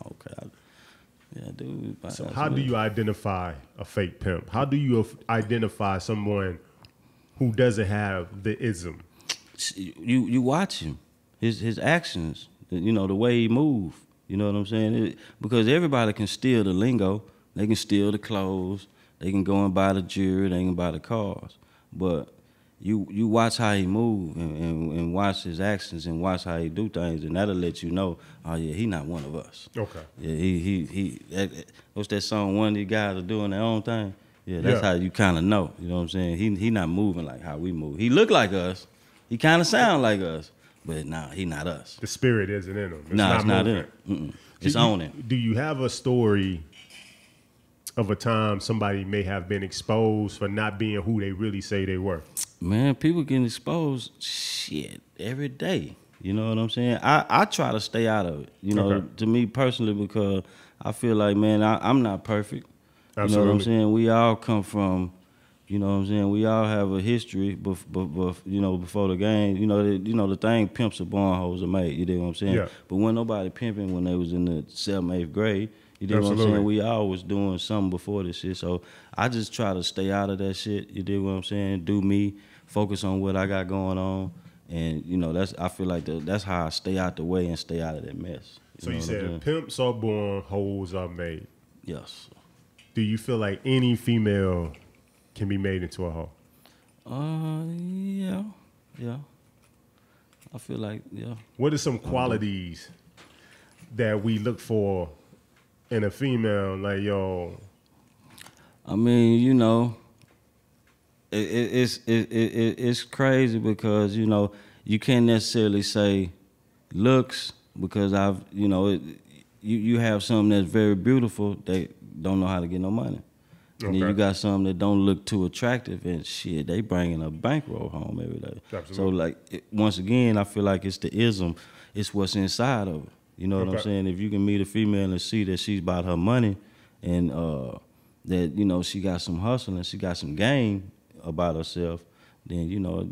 Okay. Yeah, dude. So how do you identify a fake pimp? How do you identify someone who doesn't have the ism? You watch him, his actions, you know, the way he move. You know what I'm saying? Because everybody can steal the lingo. They can steal the clothes. They can go and buy the jewelry. They can buy the cars. But you watch how he move and watch his actions and watch how he do things, and that'll let you know, oh yeah, he not one of us. Okay. Yeah, what's that song? One of these guys are doing their own thing. Yeah, that's how you kind of know. You know what I'm saying? He not moving like how we move. He look like us. He kind of sound like us, but nah, he not us. The spirit isn't in him. It's not in him. It's on him. Do you have a story of a time somebody may have been exposed for not being who they really say they were? Man, people getting exposed, shit, every day. You know what I'm saying? I try to stay out of it, you know, to me personally, because I feel like, man, I'm not perfect. Absolutely. You know what I'm saying? We all come from, you know what I'm saying? We all have a history, you know, before the game. You know the thing, pimps are born, hoes are made. You dig what I'm saying? Yeah. But when nobody pimping when they was in the 7th, 8th grade, you dig what I'm saying? We all was doing something before this shit. So I just try to stay out of that shit. You dig what I'm saying? Do me, focus on what I got going on. And, you know, I feel like that's how I stay out the way and stay out of that mess. So you said pimps are born, hoes are made. Yes. Do you feel like any female can be made into a hoe? Yeah. I feel like, yeah. What are some qualities that we look for in a female? Like, yo. I mean, you know, it's crazy because, you know, you can't necessarily say looks because you have something that's very beautiful that don't know how to get no money. And then you got some that don't look too attractive, and shit, they bringing a bankroll home every day. Absolutely. So, like, once again, I feel like it's the ism. It's what's inside of it. You know what I'm saying? If you can meet a female and see that she's about her money and that, you know, she got some hustle and she got some game about herself, then, you know,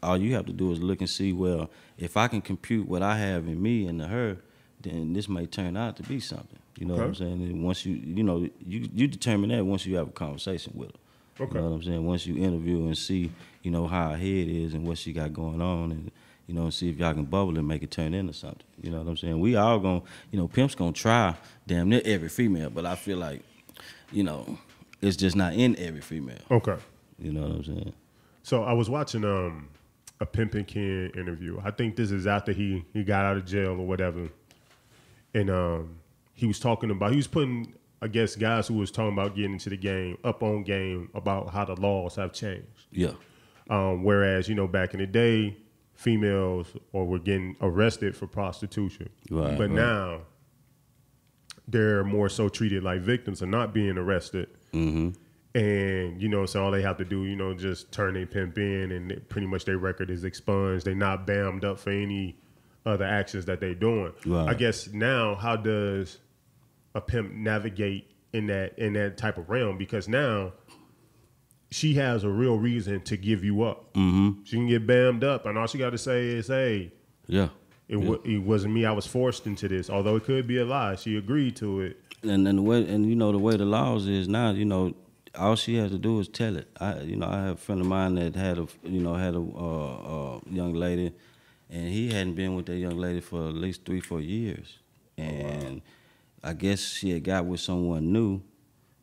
all you have to do is look and see, well, if I can compute what I have in me and to her, then this may turn out to be something. You know what I'm saying? And once you determine that once you have a conversation with her. You know what I'm saying? Once you interview and see, you know, how her head is and what she got going on, and, you know, see if y'all can bubble and make it turn into something. You know what I'm saying? We all gonna, you know, pimp's gonna try damn near every female, but I feel like, you know, it's just not in every female. Okay. You know what I'm saying? So I was watching a Pimpin Ken interview. I think this is after he got out of jail or whatever. And he was putting, I guess, guys who was talking about getting into the game up on game about how the laws have changed. Yeah. Whereas, you know, back in the day, females were getting arrested for prostitution. Right. But now they're more so treated like victims and not being arrested. Mm-hmm. And, you know, so all they have to do, you know, just turn their pimp in and pretty much their record is expunged. They're not bammed up for any other actions that they're doing. Right. I guess now, how does a pimp navigate in that type of realm? Because now she has a real reason to give you up. Mm-hmm. She can get bammed up, and all she got to say is, "Hey, it wasn't me. I was forced into this." Although it could be a lie, she agreed to it. And the way the laws is now, you know, all she has to do is tell it. I have a friend of mine that had a young lady, and he hadn't been with that young lady for at least 3-4 years, and I guess she had got with someone new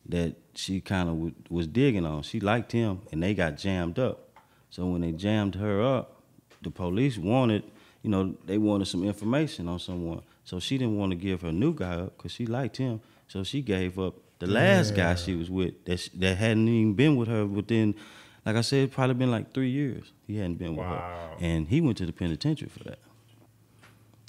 that she kind of was digging on. She liked him, and they got jammed up. So when they jammed her up, the police wanted some information on someone. So she didn't want to give her new guy up because she liked him. So she gave up the last guy she was with that hadn't even been with her within, like I said, probably been like 3 years. He hadn't been with her. And he went to the penitentiary for that.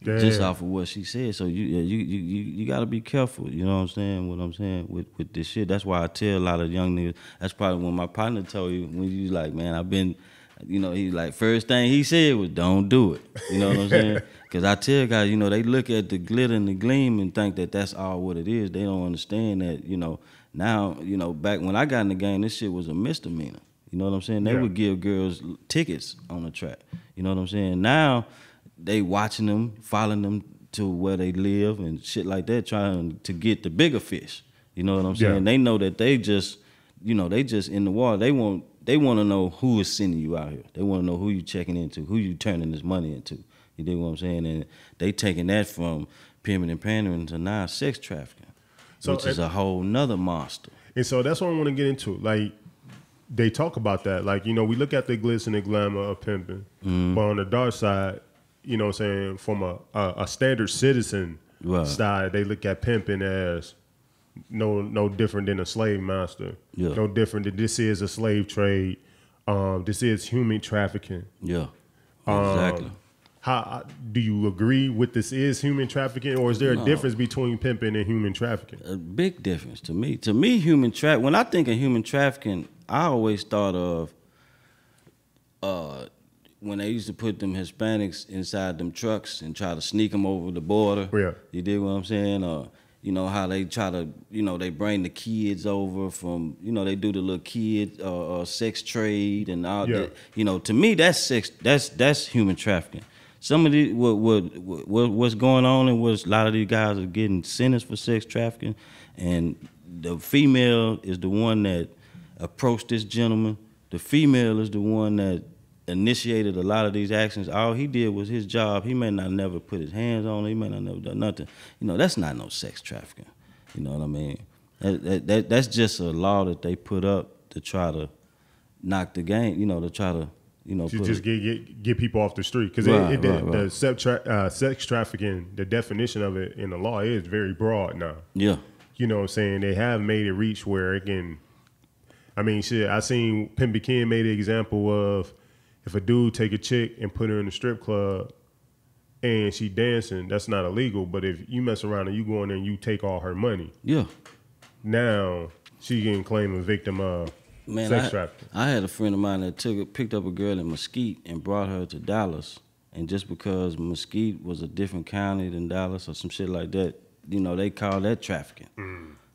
Damn. Just off of what she said. So you got to be careful, you know what I'm saying, with this shit. That's why I tell a lot of young niggas, that's probably when my partner told you, when you like, man, I've been, you know, he's like, first thing he said was, don't do it. You know what I'm saying? Because I tell guys, you know, they look at the glitter and the gleam and think that that's all what it is. They don't understand that, you know, now, you know, back when I got in the game, this shit was a misdemeanor. You know what I'm saying? They would give girls tickets on the track. You know what I'm saying? Now, they watching them, following them to where they live and shit like that, trying to get the bigger fish. You know what I'm saying? They know that they just, they just in the water. They want to know who is sending you out here. They want to know who you checking into, who you turning this money into. You dig what I'm saying? And they taking that from pimping and pandering to now sex trafficking, which is a whole nother monster. And so that's what I want to get into. Like, they talk about that. Like, we look at the glitz and the glamour of pimping, but on the dark side, you know what I'm saying, from a standard citizen side, they look at pimping as no different than a slave master. Yeah. No different than this is a slave trade. This is human trafficking. Yeah, exactly. How do you agree with this is human trafficking, or is there a difference between pimping and human trafficking? A big difference to me. To me, when I think of human trafficking, I always thought of when they used to put them Hispanics inside them trucks and try to sneak them over the border. Yeah. You dig what I'm saying? How they try to, they bring the kids over from, they do the little kid sex trade and all that. To me, that's sex. That's human trafficking. Some of the what's going on and a lot of these guys are getting sentenced for sex trafficking, and the female is the one that approached this gentleman. The female is the one that initiated a lot of these actions. All he did was his job. He may not never put his hands on it. He may not never done nothing. That's not no sex trafficking. You know what I mean? That's just a law that they put up to try to knock the game. To try to just get people off the street, because the sex trafficking, the definition of it in the law is very broad now. Yeah, you know what I'm saying, they have made it reach where it can. I mean, shit. I seen Pimpin made an example of if a dude take a chick and put her in a strip club and she dancing, that's not illegal. But if you mess around and you go in there and you take all her money, now she can claim a victim of. Man, I had a friend of mine that picked up a girl in Mesquite and brought her to Dallas, and just because Mesquite was a different county than Dallas or some shit like that, they call that trafficking.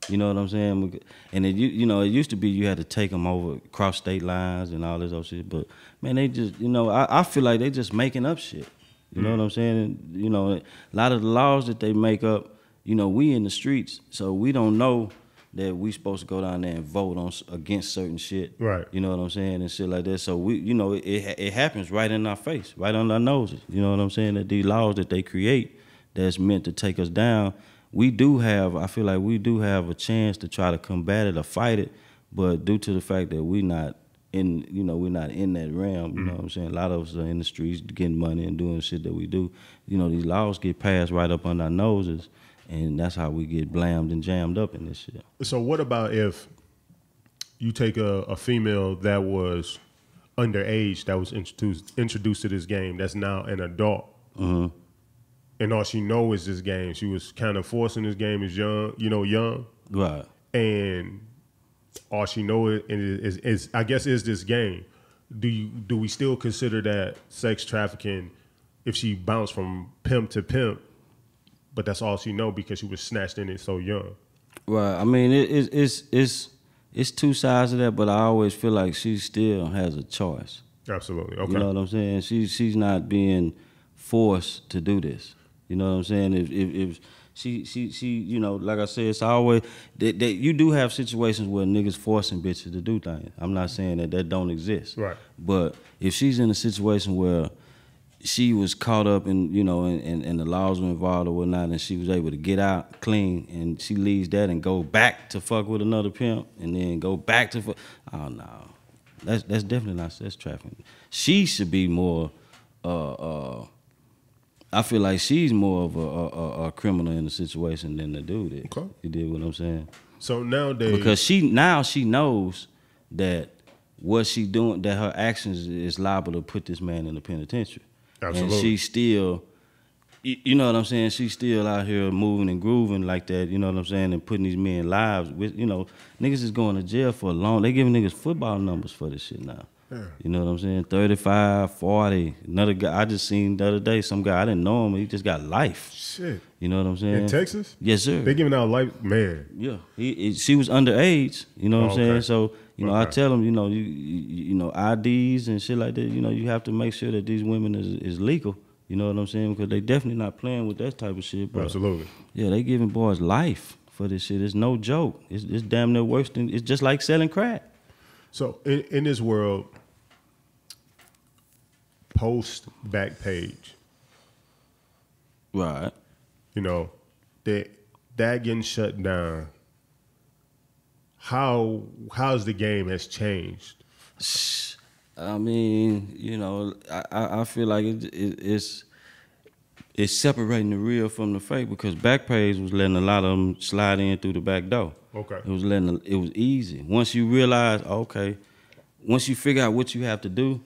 You know what I'm saying? And it used to be you had to take them over, cross state lines and all this other shit, but man, they just, I feel like they just making up shit. You know what I'm saying? And, a lot of the laws that they make up, we in the streets, so we don't know that we supposed to go down there and vote against certain shit. Right. You know what I'm saying? And shit like that. So we, it happens right in our face, right on our noses. You know what I'm saying? That these laws that they create that's meant to take us down, I feel like we do have a chance to try to combat it or fight it, but due to the fact that we're not in that realm, you know what I'm saying? A lot of us are in the streets getting money and doing shit that we do. These laws get passed right up on our noses, and that's how we get blammed and jammed up in this shit. So what about if you take a female that was underage, that was introduced to this game, that's now an adult, and all she knows is this game. She was kind of forcing this game as young. Right. And all she knows is I guess is this game. Do we still consider that sex trafficking if she bounced from pimp to pimp, but that's all she know because she was snatched in it so young? Right. I mean, it's two sides of that, but I always feel like she still has a choice. Absolutely. Okay. You know what I'm saying? She's not being forced to do this. You know what I'm saying? If she like I said, it's always that you do have situations where niggas forcing bitches to do things. I'm not saying that don't exist. Right. But if she's in a situation where she was caught up in, and the laws were involved or whatnot, and she was able to get out clean, and she leaves that and go back to fuck with another pimp, and then go back to fuck. Oh no, that's definitely not sex trafficking. She should be more. I feel like she's more of a criminal in the situation than the dude is. Okay. You dig what I'm saying? So nowadays, because she knows that what she doing, that her actions is liable to put this man in the penitentiary. Absolutely. And she's still, you know what I'm saying? She's still out here moving and grooving like that, you know what I'm saying? And putting these men lives with, niggas is going to jail for a long, they giving niggas football numbers for this shit now. Yeah. You know what I'm saying? 35, 40. Another guy, I just seen the other day, some guy, I didn't know him, he just got life. Shit. You know what I'm saying? In Texas? Yes, sir. They giving out life, man. Yeah. She was underage, you know what I'm saying? So, I tell them, you IDs and shit like that, you have to make sure that these women is legal. You know what I'm saying? Because they definitely not playing with that type of shit. But absolutely. Yeah, they giving boys life for this shit. It's no joke. It's damn near worse than, it's just like selling crack. So in this world, post Backpage, right? You know, that getting shut down. How's the game has changed? I mean, you know, I feel like it's separating the real from the fake, because Backpage was letting a lot of them slide in through the back door. Okay. It was easy. Once you realize, okay, once you figure out what you have to do,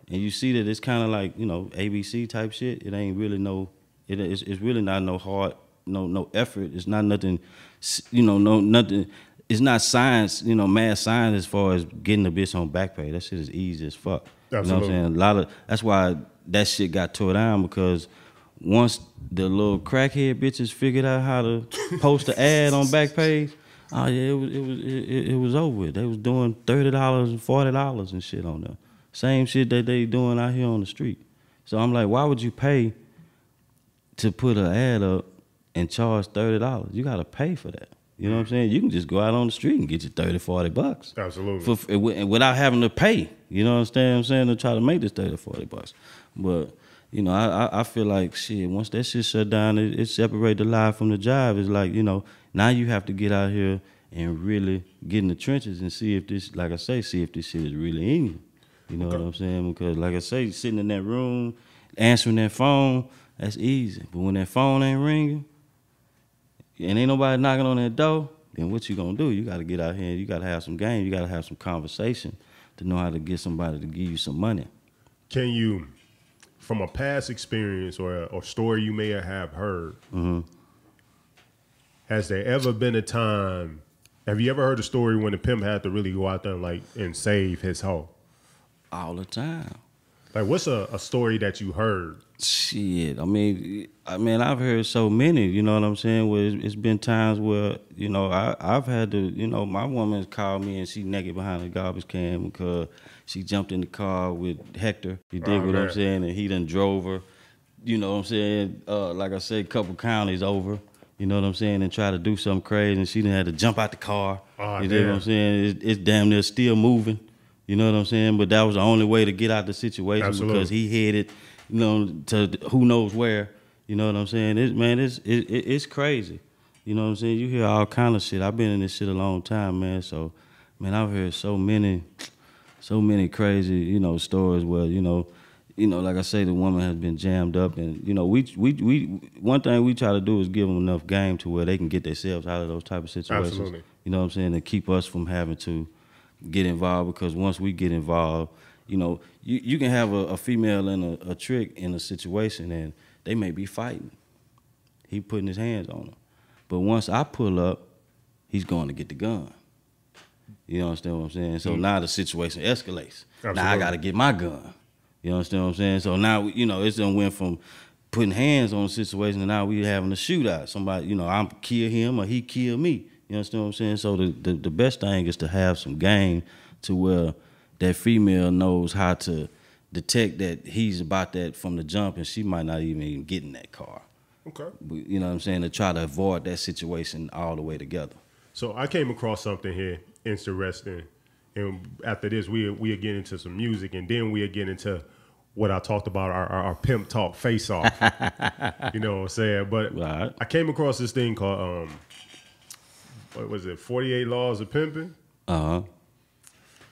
and you see that it's kind of like, you know, ABC type shit, it ain't really it's really not no hard, no effort. It's not nothing, you know, nothing. It's not science, you know, mad science as far as getting the bitch on Backpage. That shit is easy as fuck. Absolutely. You know what I'm saying? That's why that shit got tore down, because once the little crackhead bitches figured out how to post an ad on Backpage, oh yeah, it was over with. They was doing $30 and $40 and shit on there. Same shit that they doing out here on the street. So I'm like, why would you pay to put an ad up and charge $30? You gotta pay for that. You know what I'm saying? You can just go out on the street and get you $30-$40. Absolutely. Without having to pay. You know what I'm saying? To try to make this $30-$40. But you know, I feel like shit. Once that shit shut down, it separate the lie from the job. It's like, you know, now you have to get out here and really get in the trenches and see if this, like I say, see if this shit is really in you. You know what I'm saying? Because like I say, sitting in that room, answering that phone, that's easy. But when that phone ain't ringing, and ain't nobody knocking on that door, then what you gonna do? You gotta get out here and you gotta have some game. You gotta have some conversation to know how to get somebody to give you some money. Can you, from a past experience or story you may have heard, has there ever been a time, have you ever heard a story when the pimp had to really go out there and save his hoe? All the time. Like, what's a story that you heard? Shit, I mean, I've heard so many, you know what I'm saying, where it's been times where, you know, I've had to, you know, my woman's called me and she naked behind the garbage can because she jumped in the car with Hector, you dig what I'm saying, and he done drove her, you know what I'm saying, like I said, a couple counties over, you know what I'm saying, and try to do something crazy, and she done had to jump out the car, you dig what I'm saying, it's damn near still moving. You know what I'm saying? But that was the only way to get out the situation. Absolutely. Because he headed, you know, to who knows where. You know what I'm saying? It's crazy. You know what I'm saying? You hear all kind of shit. I've been in this shit a long time, man. So, man, I've heard so many crazy, you know, stories where, you know, like I say, the woman has been jammed up, and you know, we one thing we try to do is give them enough game to where they can get themselves out of those type of situations. Absolutely. You know what I'm saying? And keep us from having to get involved, because once we get involved, you know, you can have a female and a trick in a situation and they may be fighting. He putting his hands on her. But once I pull up, he's going to get the gun. You understand what I'm saying? So now the situation escalates. Absolutely. Now I got to get my gun. You understand what I'm saying? So now, you know, it's done went from putting hands on the situation and now we having a shootout. Somebody, you know, I'm kill him or he kill me. You understand what I'm saying? So the best thing is to have some game to where that female knows how to detect that he's about that from the jump, and she might not even get in that car. Okay. But, you know what I'm saying? To try to avoid that situation all the way together. So I came across something here interesting, and after this we'll get into some music, and then we'll get into what I talked about, our pimp talk face off. You know what I'm saying? But right. I came across this thing called what was it, 48 Laws of Pimpin'? Uh-huh.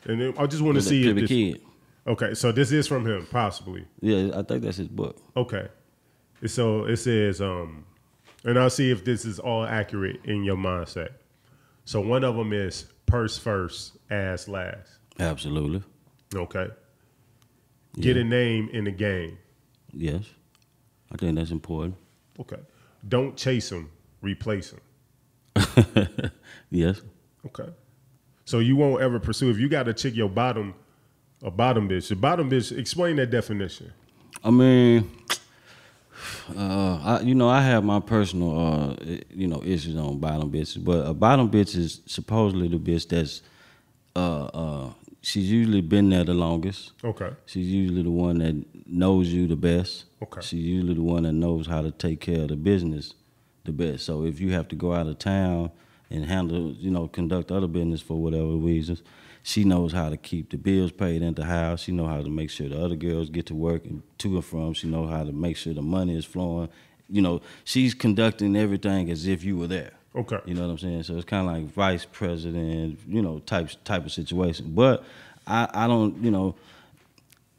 And then I just want to see if this... Kid. Okay, so this is from him, possibly. Yeah, I think that's his book. Okay. So it says, and I'll see if this is all accurate in your mindset. So one of them is purse first, ass last. Absolutely. Okay. Get a name in the game. Yes. I think that's important. Okay. Don't chase them, replace them. Yes. Okay. So you won't ever pursue, if you got a chick, a bottom bitch, explain that definition. I mean, I have my personal, issues on bottom bitches, but a bottom bitch is supposedly the bitch that's, she's usually been there the longest. Okay. She's usually the one that knows you the best. Okay. She's usually the one that knows how to take care of the business the best. So if you have to go out of town and handle, conduct other business for whatever reasons, she knows how to keep the bills paid in the house. She knows how to make sure the other girls get to work and to and from. She knows how to make sure the money is flowing. She's conducting everything as if you were there. Okay. You know what I'm saying? So it's kind of like vice president, type of situation. But I don't,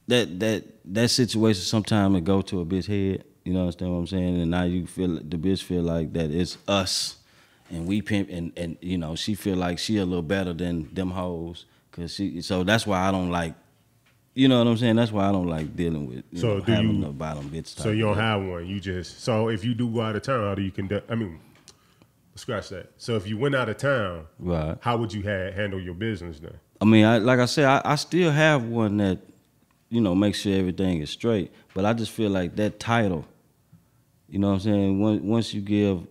that situation sometimes it go to a bitch head. You know what I'm saying? And now the bitch feel like that it's us and we pimp and she feel like she a little better than them hoes. So that's why I don't like, you know what I'm saying? That's why I don't like dealing with having the bottom bitch. So you don't have one. You just, so if you do go out of town, how do you conduct, scratch that. So if you went out of town, right, how would you handle your business then? I mean, like I said, I still have one that, makes sure everything is straight. But I just feel like that title, you know what I'm saying? Once you give,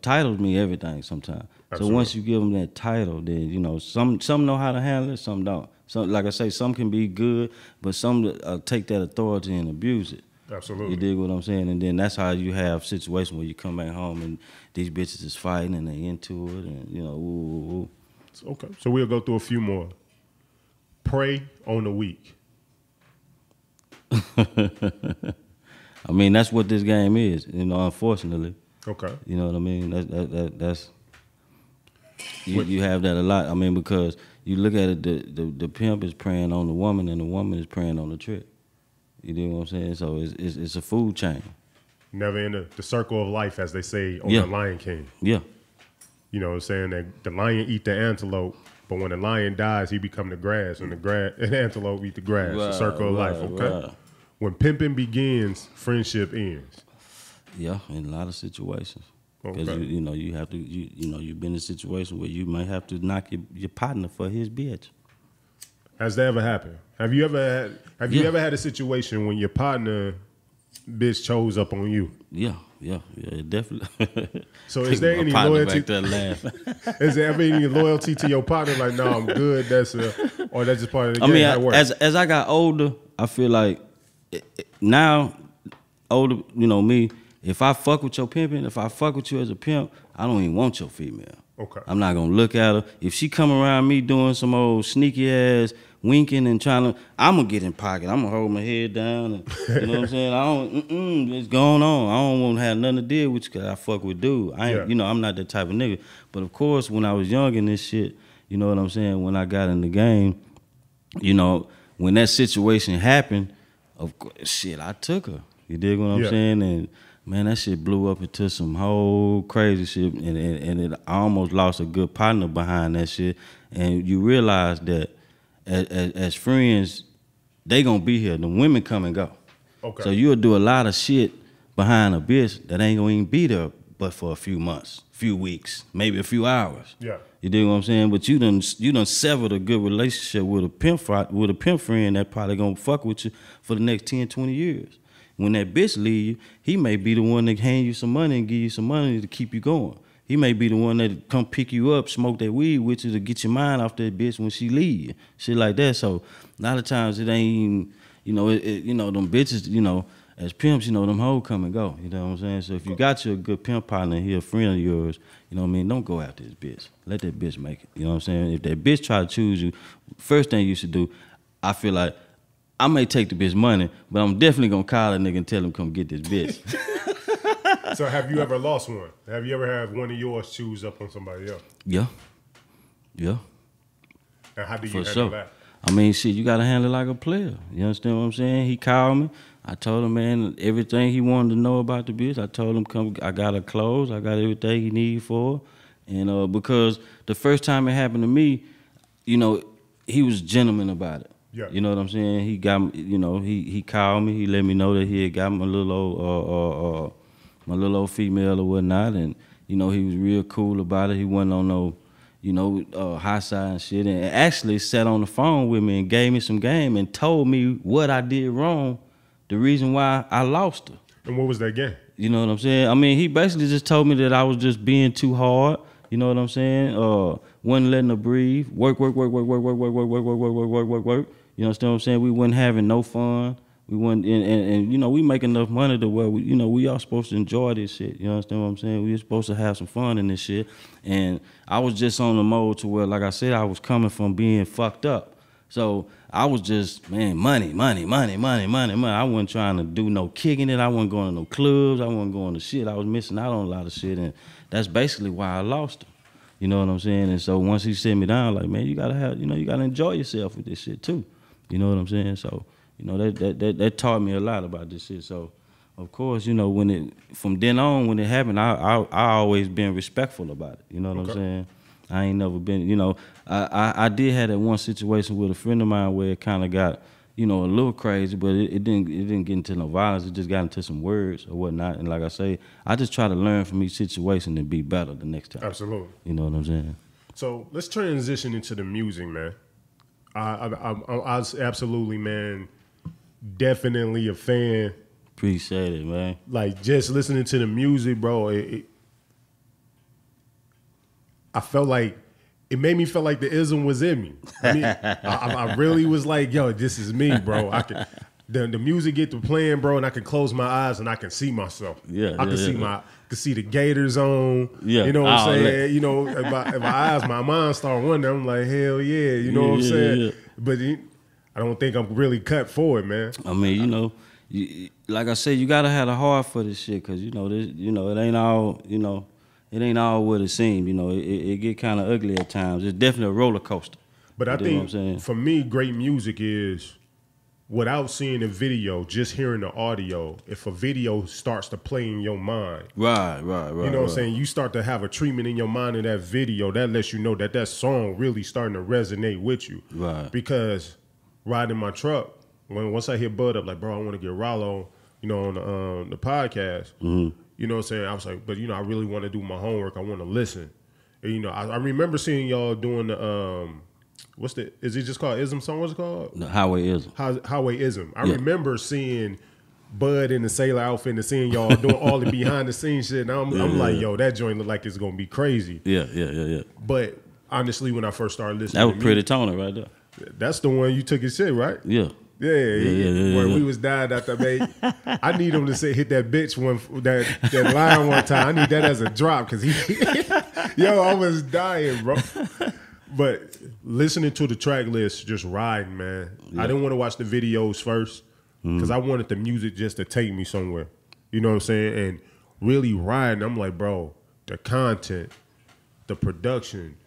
titles mean everything sometimes. Absolutely. So once you give them that title, then, some know how to handle it, some don't. So like I say, some can be good, but some take that authority and abuse it. Absolutely. You dig what I'm saying? And then that's how you have situations where you come back home and these bitches is fighting and they into it and, ooh. Okay. So we'll go through a few more. Prey on the weak. I mean, that's what this game is, unfortunately. Okay. You know what I mean? That's you have that a lot. I mean, because you look at it, the pimp is preying on the woman and the woman is preying on the trick. You know what I'm saying? So it's a food chain. Never in the circle of life, as they say on The Lion King. Yeah. You know what I'm saying? That the lion eat the antelope, but when the lion dies, he become the grass, and the antelope eat the grass. Right, the circle of life, okay? Right. When pimping begins, friendship ends. Yeah, in a lot of situations. Because you have to you've been in a situation where you might have to knock your partner for his bitch. Has that ever happened? Have you ever had a situation when your partner bitch chose up on you? Yeah, definitely. So is there any loyalty? Is there ever any loyalty to your partner? Like, no, I'm good. Or that's just part of the game. I mean, as I got older, I feel like now, older, me. If I fuck with your pimping, if I fuck with you as a pimp, I don't even want your female. Okay. I'm not gonna look at her. If she come around me doing some old sneaky ass winking and trying to, I'm gonna get in pocket. I'm gonna hold my head down. And, you know what I'm saying? I don't. It's going on. I don't want to have nothing to deal with you because I fuck with dude. I ain't. I'm not that type of nigga. But of course, when I was young in this shit, you know what I'm saying? When I got in the game, when that situation happened, of course, shit, I took her. You dig what I'm saying? And man, that shit blew up into some whole crazy shit, and I almost lost a good partner behind that shit. And you realize that as friends, they gonna be here. The women come and go. Okay. So you'll do a lot of shit behind a bitch that ain't gonna even be there, but for a few months, few weeks, maybe a few hours. Yeah. You dig what I'm saying? But you done severed a good relationship with a pimp friend that probably gonna fuck with you for the next 10, 20 years. When that bitch leave you, he may be the one that hand you some money and give you some money to keep you going. He may be the one that come pick you up, smoke that weed with you to get your mind off that bitch when she leave. Shit like that. So a lot of times it ain't even, them bitches, as pimps, them hoes come and go. You know what I'm saying? So if you got you a good pimp partner and he a friend of yours, you know what I mean? Don't go after this bitch. Let that bitch make it. You know what I'm saying? If that bitch try to choose you, first thing you should do, I feel like, I may take the bitch money, but I'm definitely gonna call a nigga and tell him come get this bitch. So have you ever lost one? Have you ever had one of yours choose up on somebody else? Yeah. And how do you handle that? I mean, shit, you gotta handle it like a player. You understand what I'm saying? He called me. I told him, man, everything he wanted to know about the bitch. I told him, come, I got her clothes. I got everything he needed for her. And because the first time it happened to me, he was a gentleman about it. Yeah. You know what I'm saying? He got, he called me. He let me know that he had got my little old female or whatnot, and he was real cool about it. He wasn't on no, high side and shit, and actually sat on the phone with me and gave me some game and told me what I did wrong, the reason why I lost her. And what was that game? You know what I'm saying? I mean, he basically just told me that I was just being too hard. You know what I'm saying? Wasn't letting her breathe. Work. You understand what I'm saying? We wasn't having no fun. We wasn't, and you know, we make enough money to where we all supposed to enjoy this shit. You understand what I'm saying? We supposed to have some fun in this shit. And I was just on the mode to where, like I said, I was coming from being fucked up. So I was just, man, money. I wasn't trying to do no kicking it. I wasn't going to no clubs. I wasn't going to shit. I was missing out on a lot of shit, and that's basically why I lost him. You know what I'm saying? And so once he set me down, like, man, you gotta enjoy yourself with this shit too. You know what I'm saying? So, you know, that taught me a lot about this shit. So, of course, you know, from then on, when it happened, I always been respectful about it. You know what I'm saying? I ain't never been, you know, I did have that one situation with a friend of mine where it kind of got, you know, a little crazy, but it didn't get into no violence. It just got into some words or whatnot. And like I say, I just try to learn from each situation and be better the next time. Absolutely. You know what I'm saying? So let's transition into the music, man. I was absolutely, man, definitely a fan. Appreciate it, man. Like, just listening to the music, bro, I felt like, it made me feel like the ism was in me. I really was like, yo, this is me, bro. The music get to playing, bro, and I can close my eyes and I can see myself. I can see the Gators on. Yeah. You know what I'm saying? You know, if my mind start wondering, I'm like, hell yeah, you know what I'm saying? Yeah. But I don't think I'm really cut for it, man. I mean, you know, like I said, you gotta have a heart for this shit, cause it ain't all, it ain't all what it seems. You know, it get kind of ugly at times. It's definitely a roller coaster. But I think for me, great music is, without seeing a video, just hearing the audio, if a video starts to play in your mind. Right. You know what I'm saying? You start to have a treatment in your mind in that video, that lets you know that song really starting to resonate with you. Right. Because riding my truck, once I hit Bud up, like, bro, I want to get Ralo, on the podcast. Mm-hmm. You know what I'm saying? I was like, but, I really want to do my homework. I want to listen. And, I remember seeing y'all doing the, is it just called Ism song? What's it called? The Highway-ism. Highway-ism. I remember seing Bud in the sailor outfit and seeing y'all doing all the behind the scenes shit. And I'm like, yo, that joint look like it's going to be crazy. Yeah. But honestly, when I first started listening, that was Pretty Tony right there. That's the one you took his shit, right? Yeah. When we was dying after I need him to hit that bitch that line one time. I need that as a drop because I was dying, bro. But listening to the track list, just riding, man. Yeah. I didn't want to watch the videos first because I wanted the music just to take me somewhere. You know what I'm saying? And really riding, I'm like, bro, the content, the production,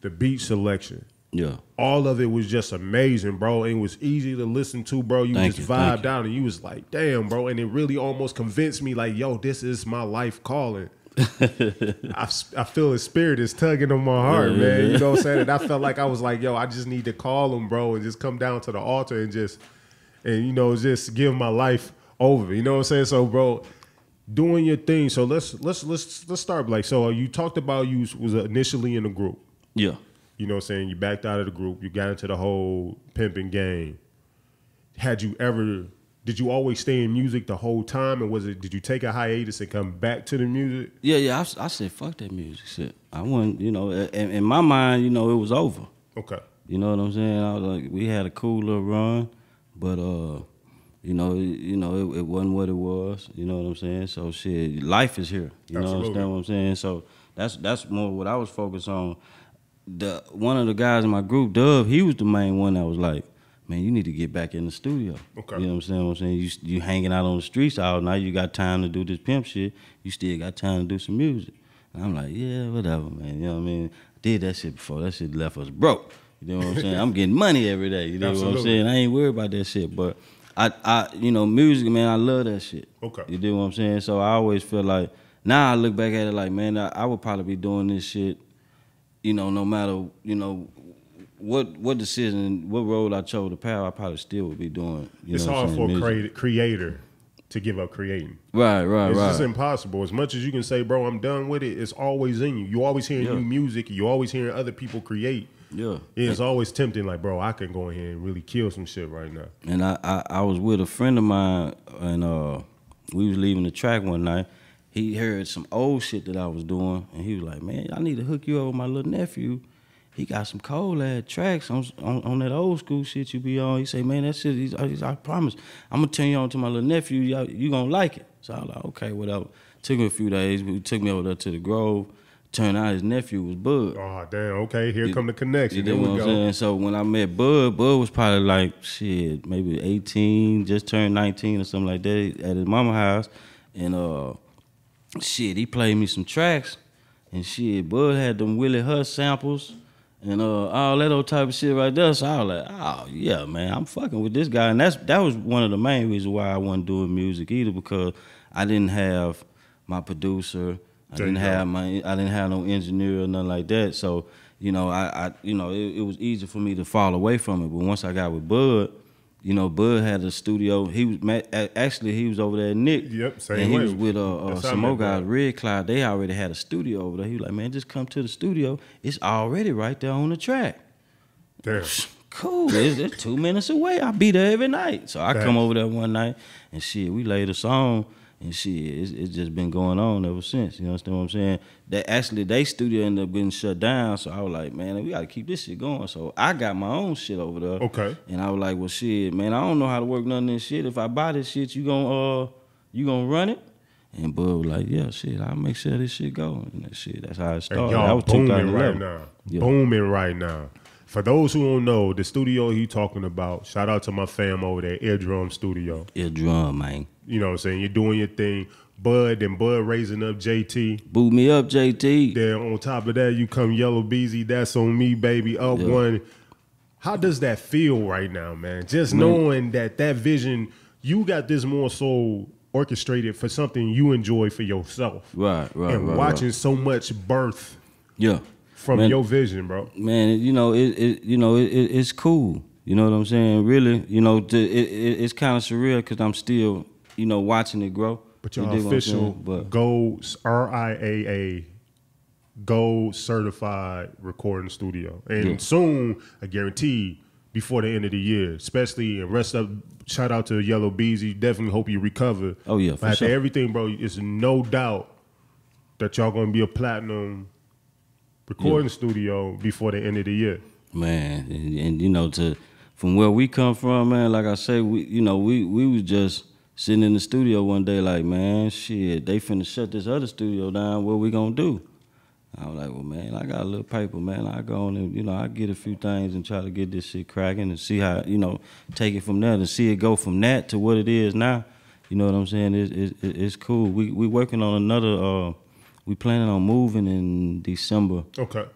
the beat selection. Yeah. All of it was just amazing, bro. It was easy to listen to, bro. You just vibed out and you was like, damn, bro. And it really almost convinced me like, yo, this is my life calling. I feel his spirit is tugging on my heart, man. You know what I'm saying? And I felt like I was like, yo, I just need to call him, bro, and just come down to the altar and just give my life over. You know what I'm saying? So, bro, doing your thing. So let's start. Like, so you talked about you was initially in a group. Yeah. You know what I'm saying? You backed out of the group. You got into the whole pimping game. Did you always stay in music the whole time? And did you take a hiatus and come back to the music? Yeah. I said, fuck that music shit. I wasn't, in my mind, it was over. Okay. You know what I'm saying? I was like, we had a cool little run, but, it wasn't what it was. You know what I'm saying? So shit, life is here. You know what I'm saying? So that's more what I was focused on. One of the guys in my group, Dub, he was the main one that was like, man, you need to get back in the studio. Okay. You know what I'm saying? You hanging out on the streets all night. You got time to do this pimp shit. You still got time to do some music. And I'm like, yeah, whatever, man. You know what I mean? I did that shit before. That shit left us broke. You know what I'm saying? I'm getting money every day. You know what I'm saying? I ain't worried about that shit. But I music, man, I love that shit. Okay. You know what I'm saying? So I always feel like, now I look back at it like, man, I would probably be doing this shit, no matter, what decision, what role I chose to power, I probably still would be doing. It's hard for a creator to give up creating. Right. It's just impossible. As much as you can say, bro, I'm done with it, it's always in you. You always hearing new music. You always hearing other people create. Yeah. It's always tempting, like, bro, I can go in here and really kill some shit right now. And I was with a friend of mine, and we was leaving the track one night, he heard some old shit that I was doing, and he was like, man, I need to hook you up with my little nephew. He got some cold ass tracks on that old school shit you be on. He say, man, that shit, I promise, I'm gonna turn you on to my little nephew. You gonna like it. So I was like, okay, whatever. Took me a few days. He took me over there to the Grove. Turned out his nephew was Bud. Oh, damn, okay, here come the connection. You know what I'm saying? So when I met Bud was probably like, shit, maybe 18, just turned 19 or something like that at his mama house. And shit, he played me some tracks. And shit, Bud had them Willie Hutch samples and all that old type of shit right there. So I was like, oh, yeah, man, I'm fucking with this guy. And that was one of the main reasons why I wasn't doing music either, because I didn't have my producer. I didn't have no engineer or nothing like that. So, you know, it was easy for me to fall away from it. But once I got with Bud, you know, Bud had a studio. He was over there at Nick. Yep, same and way. He was with some more guys, Red Cloud. They already had a studio over there. He was like, man, just come to the studio. It's already right there on the track. Damn. Cool. It's 2 minutes away. I be there every night. So I come over there one night and shit, we laid a song. And shit, it's just been going on ever since. You understand what I'm saying? They studio ended up getting shut down. So I was like, man, we got to keep this shit going. So I got my own shit over there. Okay. And I was like, well, shit, man, I don't know how to work none of this shit. If I buy this shit, you gonna run it? And Bud was like, yeah, shit, I'll make sure this shit go. And that shit, that's how it started. And y'all that was booming right now. Yeah. Booming right now. For those who don't know, the studio he talking about, shout out to my fam over there, Eardrum Studio. Eardrum, man. You know what I'm saying? You're doing your thing. Bud raising up JT. Boot me up, JT. Then on top of that, you come Yellow Beezy. That's on me, baby. Up one. How does that feel right now, man? Just knowing that vision, you got this more so orchestrated for something you enjoy for yourself. Right. And watching so much birth. Yeah. From your vision, bro. Man, you know, it's cool. You know what I'm saying? Really, you know, it's kind of surreal because I'm still, you know, watching it grow. But your official Gold RIAA Gold certified recording studio, and soon, I guarantee, before the end of the year, especially and rest up. Shout out to Yellow Beezy. Definitely hope you recover. Oh yeah, for after sure. everything, bro, it's no doubt that y'all gonna be a platinum recording studio before the end of the year. Man, and you know, from where we come from, man, like I say, we was just sitting in the studio one day like, man, shit, they finna shut this other studio down, what we gonna do? I was like, well, man, I got a little paper, man. I go on and, you know, I get a few things and try to get this shit cracking and see how, you know, take it from there and see it go from that to what it is now. You know what I'm saying? It's cool. We working on another, we planning on moving in December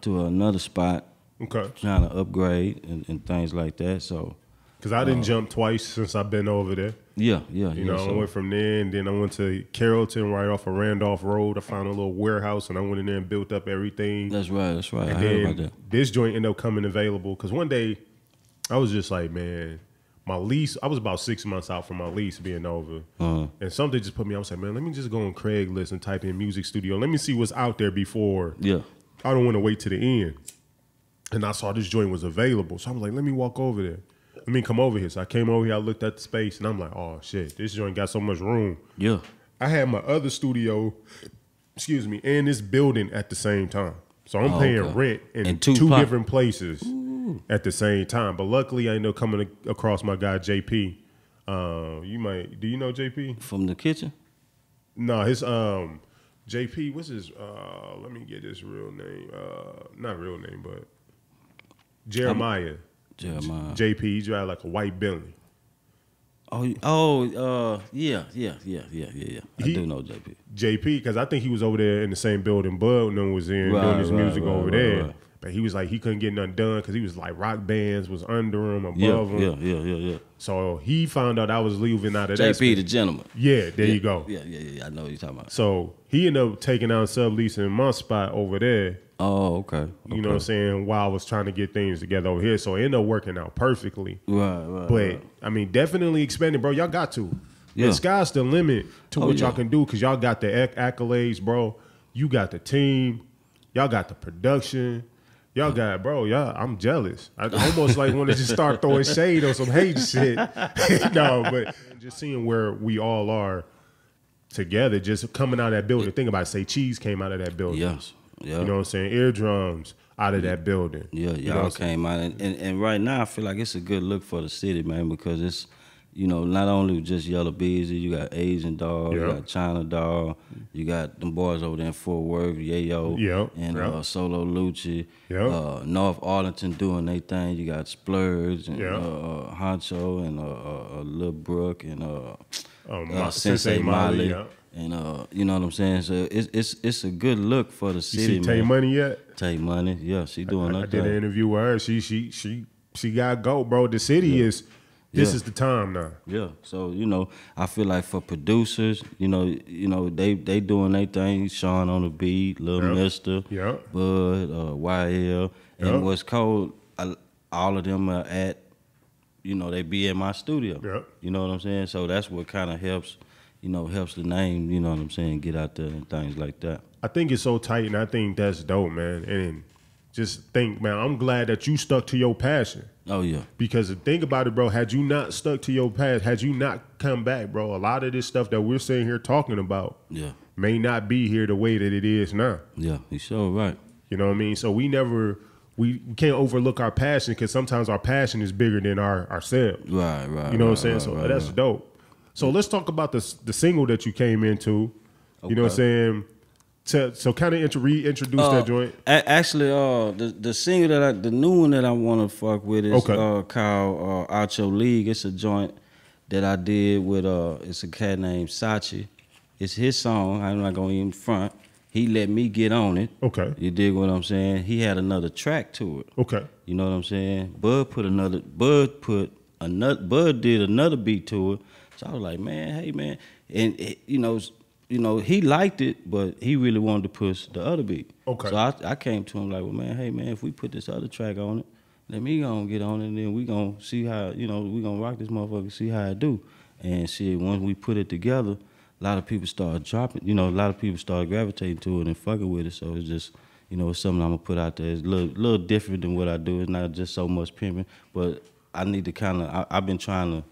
to another spot. Okay. Trying to upgrade and things like that. So, because I didn't jump twice since I've been over there. Yeah. You know, I went from there and then I went to Carrollton right off of Randolph Road. I found a little warehouse and I went in there and built up everything. That's right. And I heard about that. This joint ended up coming available because one day I was just like, man, my lease, I was about 6 months out from my lease being over. And something just put me, I was like, man, let me just go on Craigslist and type in music studio. Let me see what's out there before. Yeah. I don't want to wait to the end. And I saw this joint was available. So I was like, let me walk over there. Let me come over here. So I came over here, I looked at the space, and I'm like, oh, shit, this joint got so much room. Yeah. I had my other studio, and this building at the same time. So I'm paying rent in two different places at the same time. But luckily, I ended up coming across my guy, JP. Do you know JP? From the kitchen? No, his JP, what's his, let me get his real name. Not real name, but Jeremiah. JP, he drive like a white Bentley. Yeah. I do know JP. JP, because I think he was over there in the same building Bud was in doing his music over there. Right. But he was like, he couldn't get nothing done because he was like rock bands was under him, above him. Yeah. So he found out I was leaving out of that. JP, the gentleman. Yeah, there you go. Yeah. I know what you're talking about. So he ended up taking out subleasing my spot over there. Oh, okay. You know what I'm saying? While I was trying to get things together over here. So it ended up working out perfectly. Right. But, I mean, definitely expanding, bro. Y'all got to. Yeah. The sky's the limit to what y'all can do because y'all got the accolades, bro. You got the team. Y'all got the production. Y'all got, bro, I'm jealous. I almost like want to just start throwing shade on some hate shit. No, but just seeing where we all are together, just coming out of that building. Think about it. Say Cheese came out of that building. Yes. Yeah. You know what I'm saying? Eardrums out of that building. Yeah, y'all came out. And right now, I feel like it's a good look for the city, man, because it's, you know, not only just Yellow Beezy, you got Asian Dog, you got China Dog, you got them boys over there in Fort Worth, Yayo, and Solo Lucci, North Arlington doing their thing. You got Splurge and Honcho and Lil Brook and Sensei Molly. And you know what I'm saying? So it's a good look for the city. You see Tay Money yet? Tay Money, yeah, she doing her thing. I did an interview with her. She got go, bro. The city is. This is the time now. Yeah. So, you know, I feel like for producers, you know, they doing their thing. Sean on the beat, Lil Mister, Bud, YL, and what's cold, all of them are at, you know, they be in my studio. You know what I'm saying? So that's what kind of helps, you know, helps the name, you know what I'm saying, get out there and things like that. I think it's so tight, and I think that's dope, man. And just think, man, I'm glad that you stuck to your passion. Oh, yeah. Because think about it, bro, had you not stuck to your past, had you not come back, bro, a lot of this stuff that we're sitting here talking about may not be here the way that it is now. Yeah, you're sure right. You know what I mean? So we can't overlook our passion, because sometimes our passion is bigger than ourselves. Right. You know what I'm saying? So that's dope. So let's talk about the single that you came into. You know what I'm saying? So kind of reintroduce that joint. Actually, the single the new one that I want to fuck with is called Out Your League. It's a joint that I did with it's a cat named Sachi. It's his song. I'm not gonna even front. He let me get on it. Okay. You dig what I'm saying? He had another track to it. Okay. You know what I'm saying? Bud did another beat to it. So I was like, man, hey man, and you know, he liked it, but he really wanted to push the other beat. Okay. So I came to him like, well, man, hey, man, if we put this other track on it, let me go get on it, and then we gonna see how, you know, we gonna rock this motherfucker, see how it do. And shit, once we put it together, a lot of people started dropping, you know, a lot of people started gravitating to it and fucking with it. So it's just, you know, it's something I'm gonna put out there. It's a little different than what I do. It's not just so much pimping, but I need to kind of, I've been trying to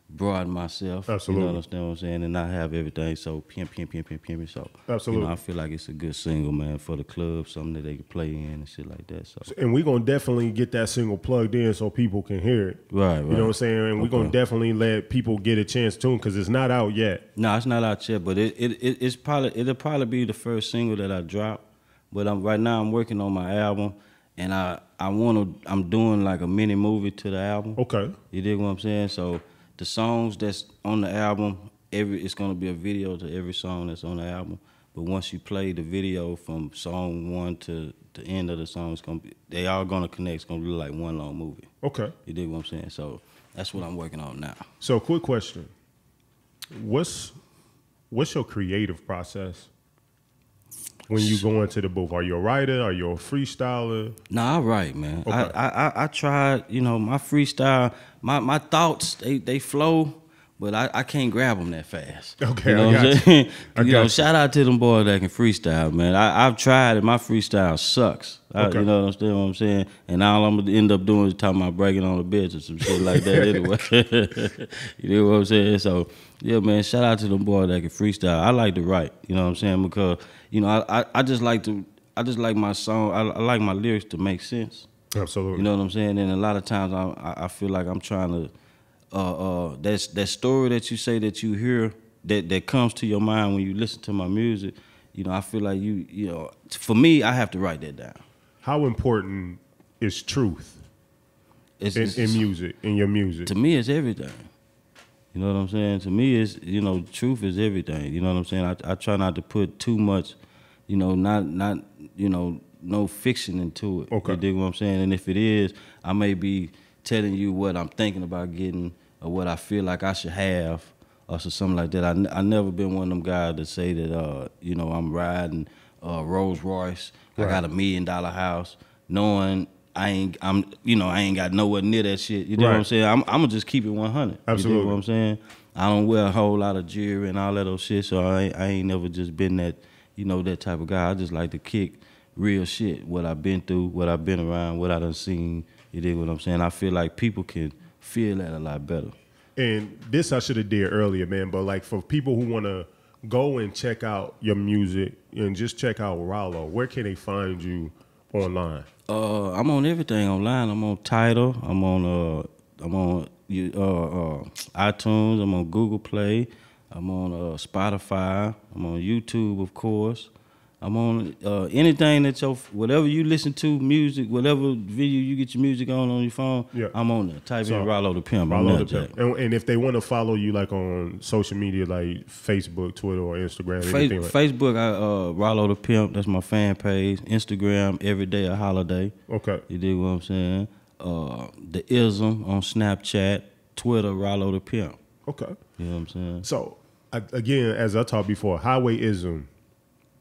broaden myself. Absolutely. You know what I'm saying? And not have everything so pimp. So absolutely. You know, I feel like it's a good single, man, for the club, something that they can play in and shit like that. So and we're gonna definitely get that single plugged in so people can hear it. Right. You know what I'm saying? And we're gonna definitely let people get a chance to, because it's not out yet. No, it's not out yet, but it'll probably be the first single that I drop. But right now I'm working on my album, and I'm doing like a mini movie to the album. Okay. You dig what I'm saying? So the songs that's on the album, it's gonna be a video to every song that's on the album. But once you play the video from song one to the end of the song, they all gonna connect. It's gonna be like one long movie. Okay. You dig what I'm saying? So that's what I'm working on now. So quick question. What's your creative process when you go into the booth? Are you a writer? Are you a freestyler? Nah, I write, man. Okay. I tried, you know, my freestyle, my thoughts, they flow, but I can't grab them that fast. Okay, you know what I'm saying? You know, shout out to them boys that can freestyle, man. I've tried it. My freestyle sucks. Okay. You know what I'm saying? And all I'm gonna end up doing is talking about breaking on the bitch or some shit like that anyway. You know what I'm saying? So yeah, man, shout out to them boys that can freestyle. I like to write, you know what I'm saying? Because, you know, I just like my song, I like my lyrics to make sense. Absolutely. You know what I'm saying? And a lot of times I feel like I'm trying to that story that you say that you hear that comes to your mind when you listen to my music, you know, I feel like you know, for me, I have to write that down. How important is truth in music, in your music? To me, it's everything. You know what I'm saying? To me, it's, you know, truth is everything. You know what I'm saying? I try not to put too much, you know, not you know, no fiction into it. Okay. You dig what I'm saying? And if it is, I may be telling you what I'm thinking about getting or what I feel like I should have or something like that. I never been one of them guys that say that, you know, I'm riding Rolls Royce. Right. I got $1 million house, knowing I ain't got nowhere near that shit. You know what I'm saying? I'm gonna just keep it 100. Absolutely. You know what I'm saying? I don't wear a whole lot of jewelry and all that old shit, so I ain't never just been that, you know, that type of guy. I just like to kick real shit, what I've been through, what I've been around, what I done seen. You dig what I'm saying? I feel like people can feel that a lot better. And this I should have did earlier, man, but like for people who wanna go and check out your music and just check out Ralo, where can they find you online? I'm on everything online. I'm on Tidal. I'm on iTunes. I'm on Google Play. I'm on Spotify. I'm on YouTube, of course. I'm on anything that whatever you listen to, music, whatever video you get your music on your phone, I'm on there. Type in Ralo The Pimp. Ralo The Pimp. And if they want to follow you like on social media, like Facebook, Twitter, or Instagram, anything like Facebook, Ralo The Pimp. That's my fan page. Instagram, Every Day a Holiday. Okay. You dig what I'm saying? The Eardrum on Snapchat, Twitter, Ralo The Pimp. Okay. You know what I'm saying? So, again, as I talked before, Highwayism,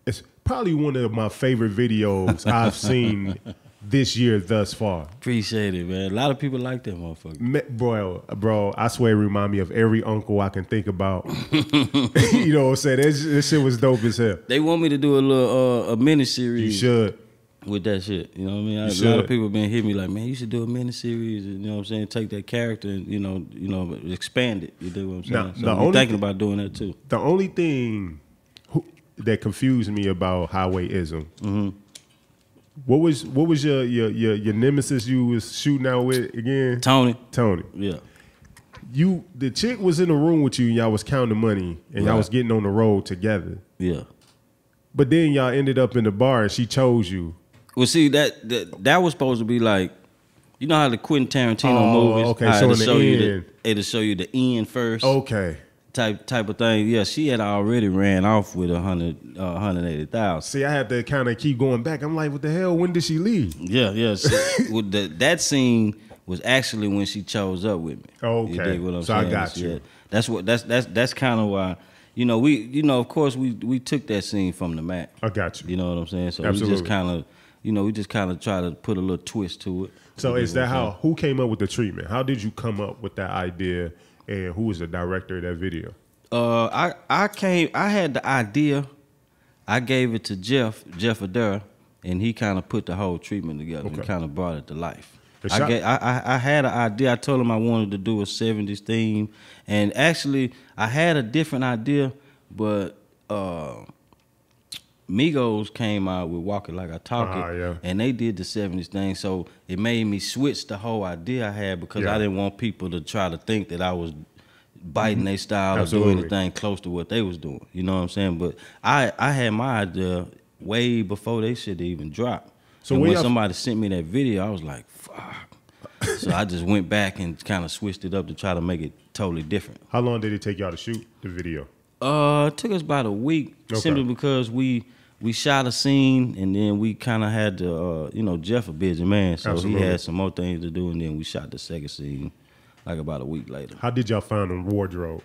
it's probably one of my favorite videos I've seen this year thus far. Appreciate it, man. A lot of people like that motherfucker. Bro, I swear it remind me of every uncle I can think about. You know what I'm saying? This shit was dope as hell. They want me to do a little a mini series. You should. With that shit. You know what I mean? A lot of people been hitting me like, man, you should do a mini series. You know what I'm saying? Take that character and, you know, expand it. You do what I'm saying? So I'm thinking about doing that too. The only thing that confused me about Highwayism, what was your nemesis you was shooting out with again? Tony. Yeah. The chick was in the room with you and y'all was counting money and y'all was getting on the road together. Yeah. But then y'all ended up in the bar and she chose you. Well, see, that was supposed to be like, you know how the Quentin Tarantino movies, okay, so it'll show you the end first. Okay. Type of thing. Yeah, she had already ran off with 180,000. See, I had to kind of keep going back. I'm like, what the hell? When did she leave? Yeah. That scene was actually when she chose up with me. Okay. You dig what I'm saying? I got you. Yeah, that's kind of why. You know, of course we took that scene from the Mac. I got you. You know what I'm saying? So Absolutely. we just kind of try to put a little twist to it. So is that who came up with the treatment? How did you come up with that idea, and who was the director of that video? I had the idea. I gave it to Jeff Adair, and he kind of put the whole treatment together. Okay. He kind of brought it to life. I had an idea. I told him I wanted to do a 70s theme, and actually I had a different idea, but Migos came out with Walk It Like I Talk It, and they did the 70s thing, so it made me switch the whole idea I had because I didn't want people to try to think that I was biting their style or doing anything close to what they was doing. You know what I'm saying? But I had my idea way before they shit even dropped. So when somebody sent me that video, I was like, fuck. So I just went back and kind of switched it up to try to make it totally different. How long did it take y'all to shoot the video? It took us about a week, simply because we shot a scene and then we kind of had to, Jeff a busy man, so he had some more things to do, and then we shot the second scene like about a week later. How did y'all find them wardrobes?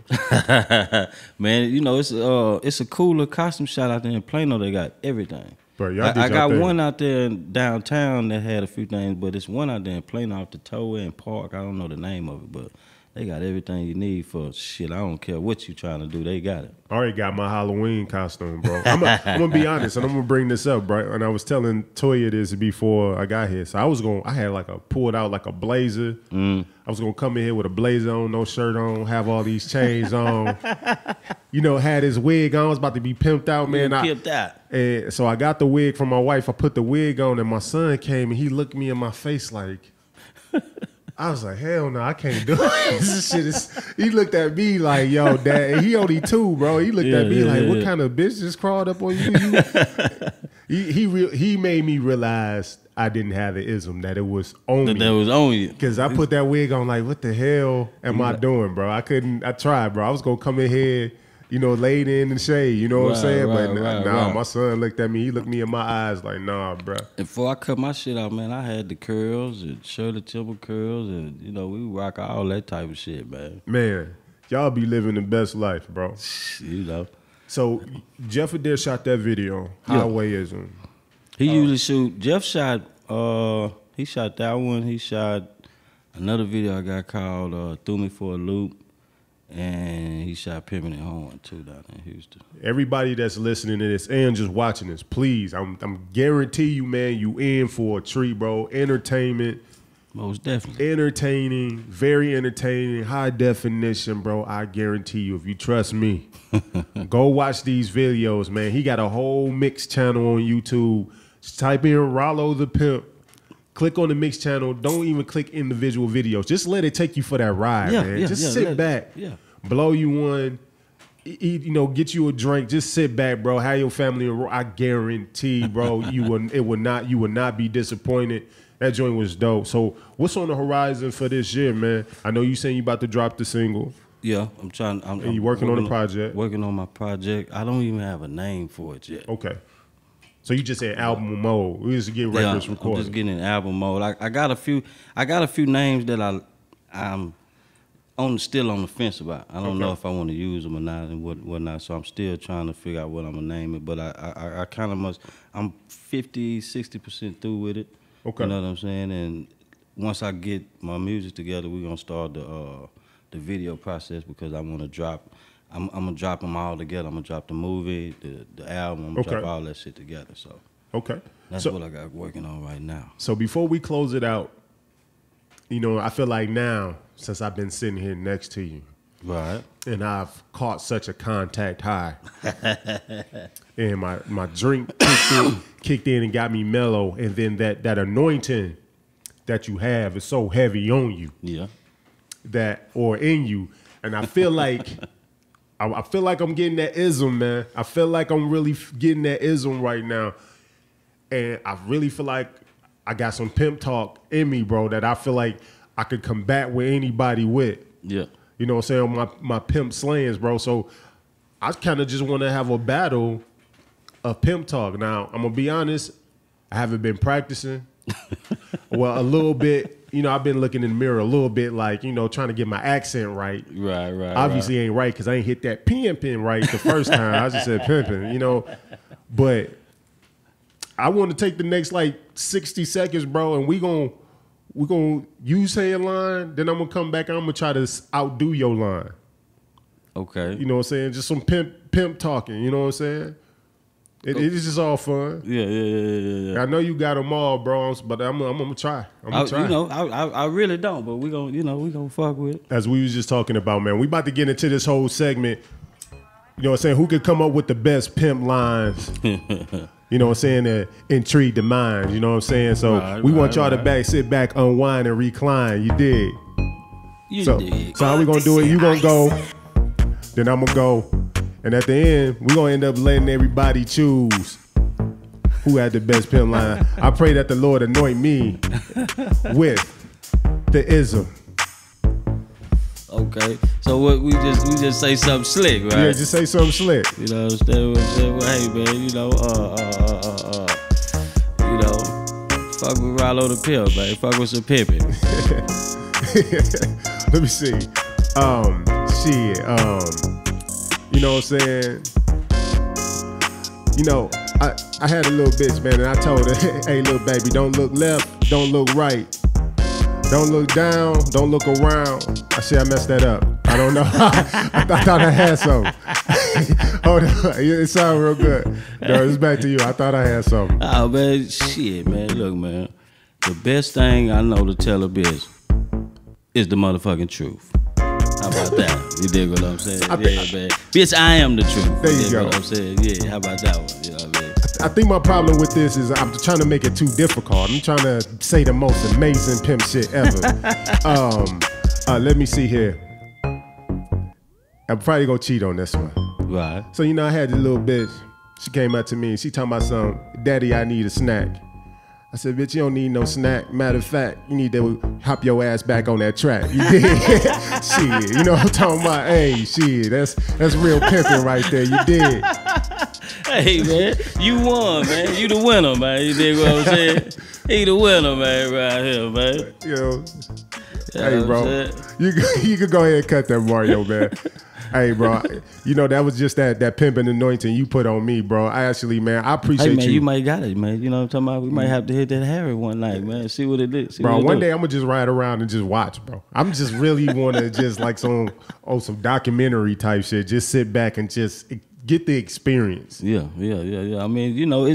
Man, it's a cooler costume shot out there in Plano. They got everything. Bro, I got one out there in downtown that had a few things, but it's one out there in Plano off the Tollway and Park. I don't know the name of it, but they got everything you need for shit. I don't care what you trying to do. They got it. I already got my Halloween costume, bro. I'm gonna be honest, and I'm gonna bring this up, bro. And I was telling Toya this before I got here. So I had pulled out like a blazer. I was gonna come in here with a blazer on, no shirt on, have all these chains on. Had his wig on. I was about to be pimped out, man. Pimped out. And so I got the wig from my wife. I put the wig on, and my son came and he looked me in my face like. I was like, hell no, I can't do it. This shit is. He looked at me like, yo, dad. And he only 2, bro. He looked at me like, what kind of bitch just crawled up on you? He made me realize I didn't have the ism, that it was on me. That was on you. Because I put that wig on like, what the hell am I doing, bro? I tried, bro. I was going to come in here, laid in the shade, you know what I'm saying? But my son looked at me. He looked me in my eyes like, nah, bro. And before I cut my shit out, man, I had the curls and Shirley Temple curls, and, we rock all that type of shit, man. Man, y'all be living the best life, bro. So, Jeff Adair shot that video, Highwayism. He usually shoot. Jeff shot, he shot that one. He shot another video I got called Threw Me For a Loop. And he shot Pimpin' and Horn too down in Houston. Everybody that's listening to this and just watching this, please, I'm guarantee you, man, you in for a treat, bro. Entertainment, Most definitely. Entertaining, very entertaining, high definition, bro. I guarantee you, if you trust me, go watch these videos, man. He got a whole mix channel on YouTube. Just type in Ralo The Pimp. Click on the mix channel. Don't even click individual videos. Just let it take you for that ride, man. Just sit back, blow you one, eat, you know, get you a drink. Just sit back, bro. Have your family. I guarantee, bro, you will not be disappointed. That joint was dope. So what's on the horizon for this year, man? I know you saying you about to drop the single. Yeah, I'm trying. And you working on the project? Working on my project. I don't even have a name for it yet. Okay. So you just said album mode. We just get records recorded. I'm just getting in album mode. I got a few names that I'm still on the fence about. I don't know if I want to use them or not and whatnot. So I'm still trying to figure out what I'm gonna name it. But I kind of must. I'm 50, 60% through with it. Okay. You know what I'm saying? And once I get my music together, we're gonna start the video process because I want to drop. I'm gonna drop them all together. I'm gonna drop the movie, the album. I'm gonna drop all that shit together. So that's what I got working on right now. So before we close it out, you know, I feel like now since I've been sitting here next to you, right, and I've caught such a contact high, and my drink kicked in and got me mellow, and then that anointing that you have is so heavy on you, or in you, and I feel like I feel like I'm getting that ism, man. I feel like I'm really getting that ism right now, and I really feel like I got some pimp talk in me, bro, that I feel like I could combat with anybody with. Yeah. You know what I'm saying? My pimp slayings, bro. So I kind of just want to have a battle of pimp talk. Now, I'm going to be honest, I haven't been practicing. Well, a little bit. You know, I've been looking in the mirror a little bit like, you know, trying to get my accent right. Right. Obviously ain't right because I ain't hit that pimpin' right the first time. I just said pimpin', you know. But I want to take the next like 60 seconds, bro, and we gonna you say a line, then I'm gonna come back and I'm gonna try to outdo your line. Okay. You know what I'm saying? Just some pimp talking, you know what I'm saying? It is just all fun. Yeah. I know you got them all, bro, but I'm gonna try. I'm gonna try. You know, I really don't, but we gonna fuck with it. As we was just talking about, man, we about to get into this whole segment. You know what I'm saying? Who could come up with the best pimp lines? You know what I'm saying? That intrigue the mind. You know what I'm saying? So we want y'all to sit back, unwind, and recline. You dig? You dig. So how we gonna do it? You gonna go, then I'm gonna go. And at the end, we're going to end up letting everybody choose who had the best pimp line. I pray that the Lord anoint me with the ism. Okay. So what we just say something slick, right? Yeah, just say something slick. You know what I'm saying? Well, hey, man, you know, fuck with Ralo The Pimp, man. Fuck with some pimpin'. Let me see. You know what I'm saying? You know, I had a little bitch, man, and I told her, hey, little baby, don't look left, don't look right. Don't look down, don't look around. I said I messed that up. I don't know. I thought I had something. Hold on, it sounded real good. No, it's back to you. I thought I had something. Oh, man, shit, man. Look, man, the best thing I know to tell a bitch is the motherfucking truth. How about that? You dig what I'm saying? Yeah, man. Bitch, I am the truth. There you go. What I'm saying? Yeah, how about that one? You know what I mean? I think my problem with this is I'm trying to make it too difficult. I'm trying to say the most amazing pimp shit ever. Let me see here. I'm probably gonna cheat on this one. Right. So, you know, I had this little bitch. She came up to me and she talking about something. Daddy, I need a snack. I said, bitch, you don't need no snack. Matter of fact, you need to hop your ass back on that track. You dig? Shit, you know what I'm talking about? Hey, shit, that's real pimping right there. You dig? Hey, man, you won, man. You the winner, man. You dig what I'm saying? He the winner, man, right here, man. You know, hey, bro, you could go ahead and cut that, Mario, man. Hey, bro, you know, that was just that pimping anointing you put on me, bro. I actually, man, I appreciate you. Hey, man, you. You might got it, man. You know what I'm talking about? We might have to hit that Harry one night, man. See what it is. Bro, one day I'm going to just ride around and just watch, bro. I'm just really want to just like some documentary type shit. Just sit back and just get the experience. Yeah. I mean, you know,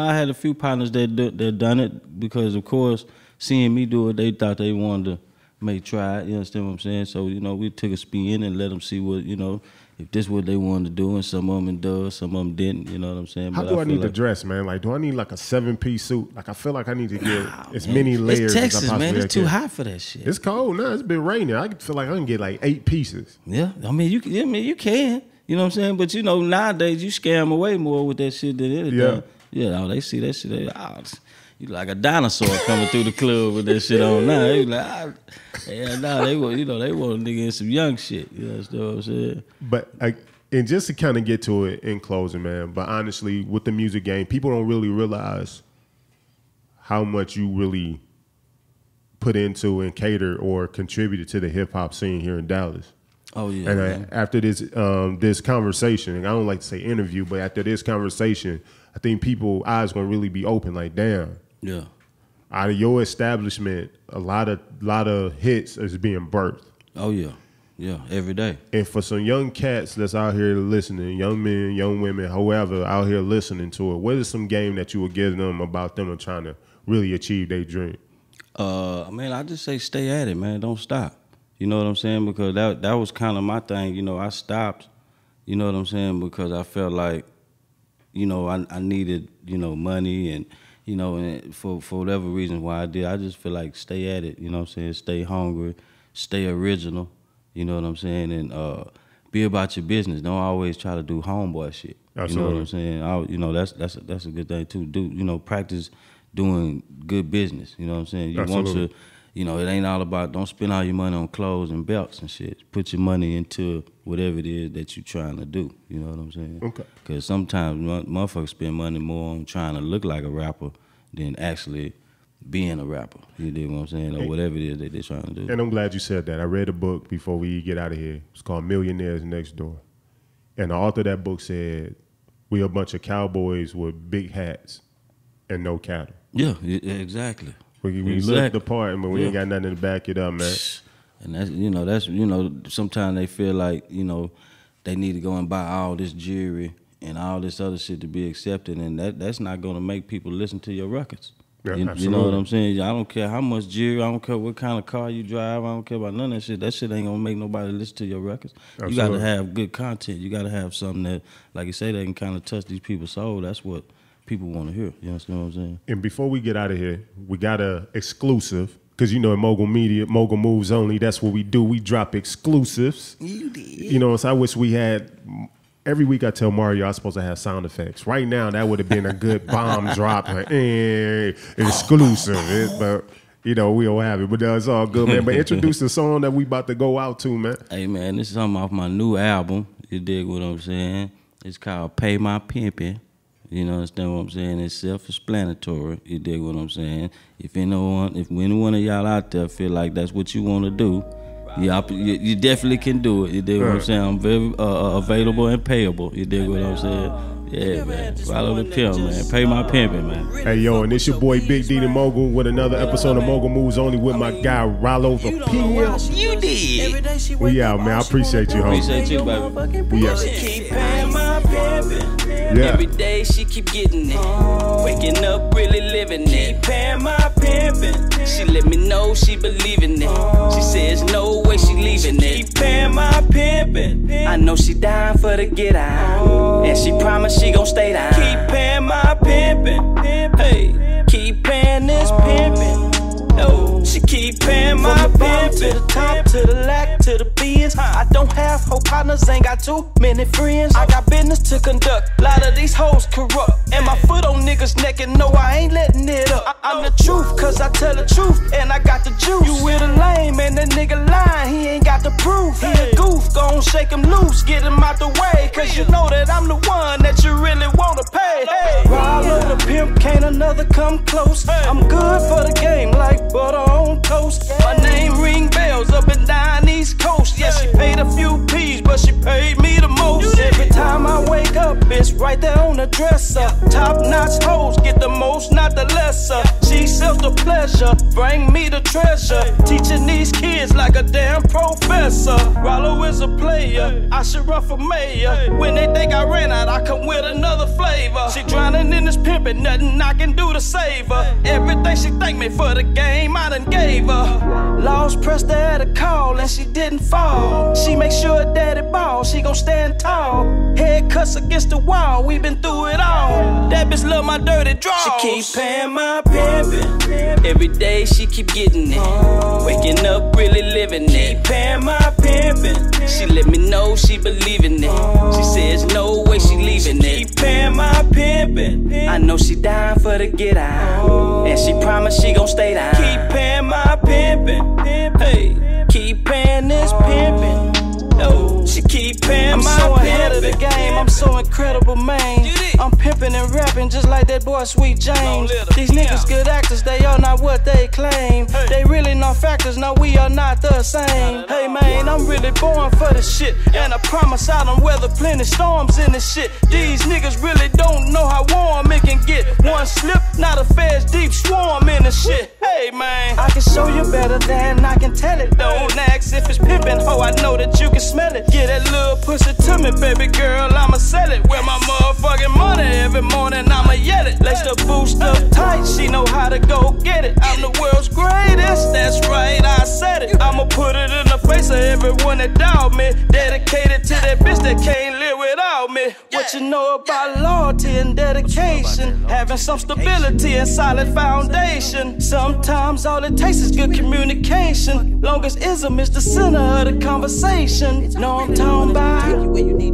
I had a few partners that done it because, of course, seeing me do it, they thought they wanted to try it. You understand what I'm saying? So, you know, we took a spin and let them see what, you know, if this what they wanted to do, and some of them does, some of them didn't. You know what I'm saying? How do I need to dress, man? Like, do I need like a 7-piece suit? Like, I feel like I need to get as many layers. It's Texas, as I possibly man. It's too hot for that shit. It's cold now. It's been raining. I feel like I can get like 8 pieces. Yeah, I mean, you can. You know what I'm saying? But you know, nowadays you scam away more with that shit than anything. Yeah. Yeah, oh, they see that shit. You like a dinosaur coming through the club with that shit on now. They like, they want, you know, they want a nigga in some young shit. You know what I'm saying? But and just to kind of get to it in closing, man. But honestly, with the music game, people don't really realize how much you really put into and cater or contributed to the hip hop scene here in Dallas. Oh yeah. And after this this conversation, and I don't like to say interview, but after this conversation, I think people's eyes gonna really be open. Like, damn. Yeah. Out of your establishment, a lot of hits is being birthed. Oh yeah. Yeah, every day. And for some young cats that's out here listening, young men, young women, however, out here listening to it, what is some game that you would give them about them and trying to really achieve their dream? Man, I just say stay at it, man. Don't stop. You know what I'm saying? Because that was kind of my thing. You know, I stopped, you know what I'm saying, because I felt like, you know, I needed, you know, money and, you know, and for whatever reason why I did, I just feel like stay at it, you know what I'm saying? Stay hungry, stay original, you know what I'm saying? And be about your business. Don't always try to do homeboy shit. Absolutely. You know what I'm saying? You know, that's a good thing too. You know, practice doing good business, you know what I'm saying? You Absolutely. Want to, you know, it ain't all about, don't spend all your money on clothes and belts and shit. Put your money into whatever it is that you're trying to do, you know what I'm saying? Okay. Because sometimes motherfuckers spend money more on trying to look like a rapper than actually being a rapper, you dig what I'm saying, or whatever it is that they're trying to do. And I'm glad you said that. I read a book before we get out of here. It's called Millionaires Next Door. And the author of that book said, we a bunch of cowboys with big hats and no cattle. Yeah, exactly. We look the part, but we ain't got nothing to back it up, man. And that's sometimes they feel like, you know, they need to go and buy all this jewelry and all this other shit to be accepted, and that's not gonna make people listen to your records. Yeah, you know what I'm saying? I don't care how much jewelry, I don't care what kind of car you drive, I don't care about none of that shit. That shit ain't gonna make nobody listen to your records. Absolutely. You gotta have good content. You gotta have something that, like you say, they can kind of touch these people's soul. That's what people want to hear. You understand what I'm saying? And before we get out of here, we got a exclusive, because you know in Mogul Media, Mogul Moves Only, that's what we do. We drop exclusives. You did. You know, so I wish we had, every week I tell Mario I was supposed to have sound effects. Right now, that would have been a good bomb drop. Like, exclusive. But, you know, we don't have it. But it's all good, man. But introduce the song that we about to go out to, man. Hey, man, this is something off my new album. You dig what I'm saying? It's called Pay My Pimpin'. You know, understand what I'm saying? It's self-explanatory. You dig what I'm saying? If any one of y'all out there feel like that's what you want to do, you definitely can do it. You dig what I'm saying? I'm very available and payable. You dig what I'm saying? Yeah, man. Ralo The Pimp, man. Pay my pimpin', man. Hey, yo, and it's your boy Big D the Mogul with another episode of Mogul Moves Only with my guy Ralo The Pimp. You did. We out, man. I appreciate you, homie. Appreciate you, baby. We out. Keep paying my pimpin'. Yeah. Every day she keep getting it. Waking up, really living it. Keep paying my pimpin'. She let me know she believing it. She says no way she leaving it. Keep paying my pimpin'. I know she dying for the get out. And she promised she gon' stay down. Keep paying my pimpin'. Hey, keep paying this pimpin'. Oh, she keep paying my pimpin'. To the top, to the lack, to the beans. I don't have whole partners, ain't got too many friends. I got business to conduct, a lot of these hoes corrupt. And my foot on niggas' neck and no, I ain't letting it up. I'm the truth, cause I tell the truth, and I got the juice. You with a lame, and that nigga lying, he ain't got the proof. He a goof, gon' shake him loose, get him out the way. Cause you know that I'm the one that you really wanna pay. Ralo the Pimp, can't another come close. I'm good for the game, like butter on toast. My name ring bells up and down East Coast. Yeah, she paid a few P's, but she paid me the most. Every time I wake up, it's right there on the dresser. Top notch hoes get the most, not the lesser. She sells the pleasure. pleasure. Bring me the treasure. Teaching these kids like a damn professor. Ralo is a player. I should run for mayor. When they think I ran out, I come with another flavor. She drowning in this pimpin', nothing I can do to save her. Everything she thank me for the game, I done gave her. Laws pressed her at a call and she didn't fall. She make sure daddy ball, she gon' stand tall. Head cuts against the wall, we been through it all. That bitch love my dirty draws. She keep paying my pimpin'. Every day she keep getting it. Waking up, really living it. Keep paying my pimpin'. She let me know she believing it. She says no way she leaving it. Keep paying my pimpin'. I know she dying for the get out, and she promised she gon' stay down. Keep paying my pimpin'. Hey, keep paying this pimpin'. Yo, she keep paying my pimpin'. I'm so ahead of the game, I'm so incredible, man. I'm pimping and rapping just like that boy Sweet James. These niggas good actors, they are not what they claim. They really not factors, no, we are not the same. Hey man, I'm really born for this shit, and I promise I done weather plenty storms in this shit. These niggas really don't know how warm it can get. One slip, not a feds deep swarm in this shit. Hey man, I can show you better than I can tell it. Don't ask if it's pimpin', oh I know that you can smell it. Get that little pussy to me, baby girl, I'ma sell it. Wear my motherfucking money every morning, I'ma yell it. Lace the boost up tight, she know how to go get it. I'm the world's greatest, that's right, I said it. I'ma put it in the face of everyone that doubt me. Dedicated to that bitch that can't live without me. What you know about loyalty and dedication? Having some stability and solid foundation. Sometimes all it takes is good communication. Long as ism is the center of the conversation. Know I'm talking about?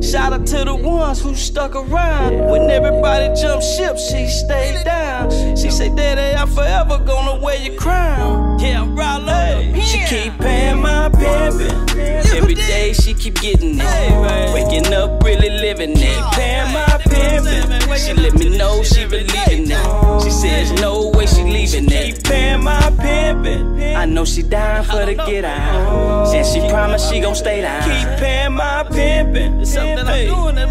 Shout out to the ones who stuck around. When everybody jumped ship, she stayed down. She say, Daddy, I'm forever gonna wear your crown. Yeah, I'm Ralo. She keep paying my pimpin'. Every day she keep getting it. Waking up, really living it. Paying my pimpin'. She let me know she believing it. She says no way she leaving it. Keep paying my pimpin'. I know she dying for the get out, and she promised she gon' stay down. Keep paying my pimpin'.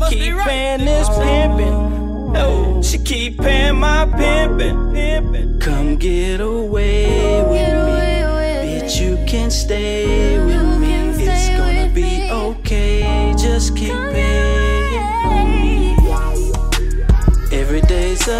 Keep paying this pimpin'. Oh, she keep paying my pimpin'. Come get away with me, bitch, you can stay with me. It's gonna be okay, just keep paying me. Every day's a